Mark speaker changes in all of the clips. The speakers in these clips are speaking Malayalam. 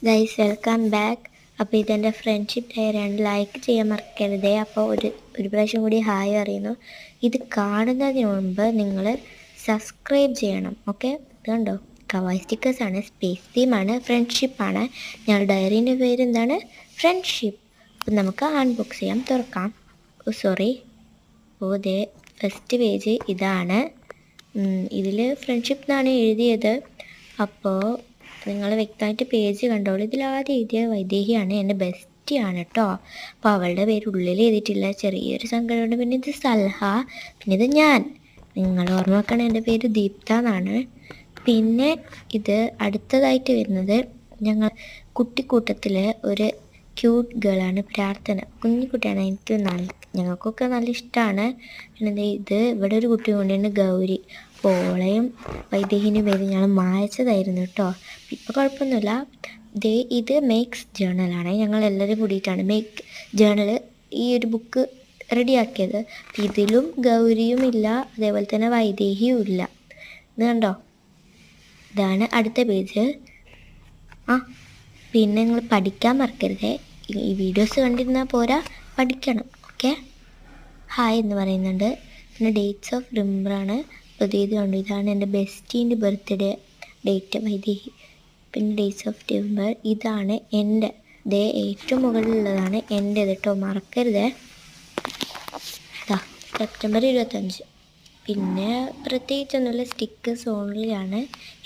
Speaker 1: Guys welcome back. അപ്പോൾ ഇതെൻ്റെ ഫ്രണ്ട്ഷിപ്പ് ഡയറിയാണ്. ലൈക്ക് ചെയ്യാൻ മറക്കരുതേ. അപ്പോൾ ഒരു പ്രാവശ്യം കൂടി ഹായ് അറിയുന്നു. ഇത് കാണുന്നതിന് മുമ്പ് നിങ്ങൾ സബ്സ്ക്രൈബ് ചെയ്യണം. ഓക്കെ, ഇതുണ്ടോ കവായ് സ്റ്റിക്കേഴ്സാണ്, സ്പേസ് തീമാണ്, ഫ്രണ്ട്ഷിപ്പാണ്. ഞങ്ങളുടെ ഡയറീൻ്റെ പേര് എന്താണ്? ഫ്രണ്ട്ഷിപ്പ്. അപ്പം നമുക്ക് അൺബോക്സ് ചെയ്യാം, തുറക്കാം. സോറി, അപ്പോൾ ഇതേ ഫസ്റ്റ് പേജ് ഇതാണ്. ഇതിൽ ഫ്രണ്ട്ഷിപ്പ് എന്നാണ് എഴുതിയത്. അപ്പോൾ നിങ്ങൾ വ്യക്തമായിട്ട് പേജ് കണ്ടോളൂ. ഇതിലാദ്യം എഴുതിയ വൈദേഹിയാണ്, എൻ്റെ ബെസ്റ്റിയാണ് കേട്ടോ. അപ്പോൾ അവളുടെ പേര് ഉള്ളിൽ എഴുതിയിട്ടില്ല, ചെറിയൊരു സങ്കടമുണ്ട്. പിന്നെ ഇത് സൽഹ, പിന്നെ ഇത് ഞാൻ. നിങ്ങൾ ഓർമ്മ വെക്കണം, എൻ്റെ പേര് ദീപ്ത എന്നാണ്. പിന്നെ ഇത് അടുത്തതായിട്ട് വരുന്നത് ഞങ്ങൾ കുട്ടിക്കൂട്ടത്തിലെ ഒരു ക്യൂട്ട് ഗേളാണ് പ്രാർത്ഥന. കുഞ്ഞിക്കുട്ടിയാണ്, എനിക്ക് ഞങ്ങൾക്കൊക്കെ നല്ല ഇഷ്ടമാണ്. പിന്നെ ഇത് ഇവിടെ ഒരു കുട്ടി കൊണ്ടുണ്ട്, ഗൗരി. ഓളയും വൈദേഹിൻ്റെ പേര് ഞങ്ങൾ മായച്ചതായിരുന്നു കേട്ടോ. ഇപ്പോൾ കുഴപ്പമൊന്നുമില്ല. ഇത് മേക്സ് ജേണലാണ്. ഞങ്ങൾ എല്ലാവരും കൂടിയിട്ടാണ് മേക്ക് ജേണൽ ഈ ഒരു ബുക്ക് റെഡിയാക്കിയത്. ഇതിലും ഗൗരിയും ഇല്ല, അതേപോലെ തന്നെ വൈദേഹിയും ഇല്ല. ഇത് കണ്ടോ, ഇതാണ് അടുത്ത പേജ്. പിന്നെ നിങ്ങൾ പഠിക്കാൻ മറക്കരുതേ. ഈ വീഡിയോസ് കണ്ടിരുന്നാൽ പോരാ, പഠിക്കണം. ഓക്കെ, ഹായ് എന്ന് പറയുന്നുണ്ട്. പിന്നെ ഡേറ്റ്സ് ഓഫ് റിംബറാണ്. അപ്പോൾ ഇത് കണ്ടു, ഇതാണ് എൻ്റെ ബെസ്റ്റീൻ്റെ ബർത്ത്ഡേ ഡേറ്റ് വൈദേഹി. പിന്നെ ഡേറ്റ്സ് ഓഫ് ഡിസംബർ, ഇതാണ് എൻ്റെ ഏറ്റവും മുകളിലുള്ളതാണ് എൻ്റെ കേട്ടോ, മറക്കരുതേ. സെപ്റ്റംബർ 25. പിന്നെ പ്രത്യേകിച്ചൊന്നുമില്ല, സ്റ്റിക്കേഴ്സ് ഓൺലിയാണ്.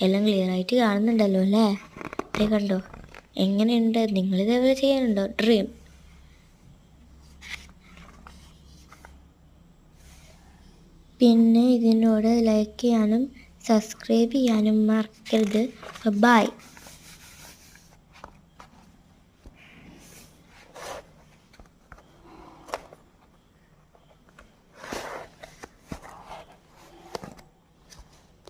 Speaker 1: എല്ലാം ക്ലിയറായിട്ട് കാണുന്നുണ്ടല്ലോ അല്ലേ? അതേ കണ്ടോ, എങ്ങനെയുണ്ട്? നിങ്ങളിതേപോലെ ചെയ്യാനുണ്ടോ? ഡ്രീം. പിന്നെ ഇതിനോട് ലൈക്ക് ചെയ്യാനും സബ്സ്ക്രൈബ് ചെയ്യാനും മറക്കരുത്. ബൈ.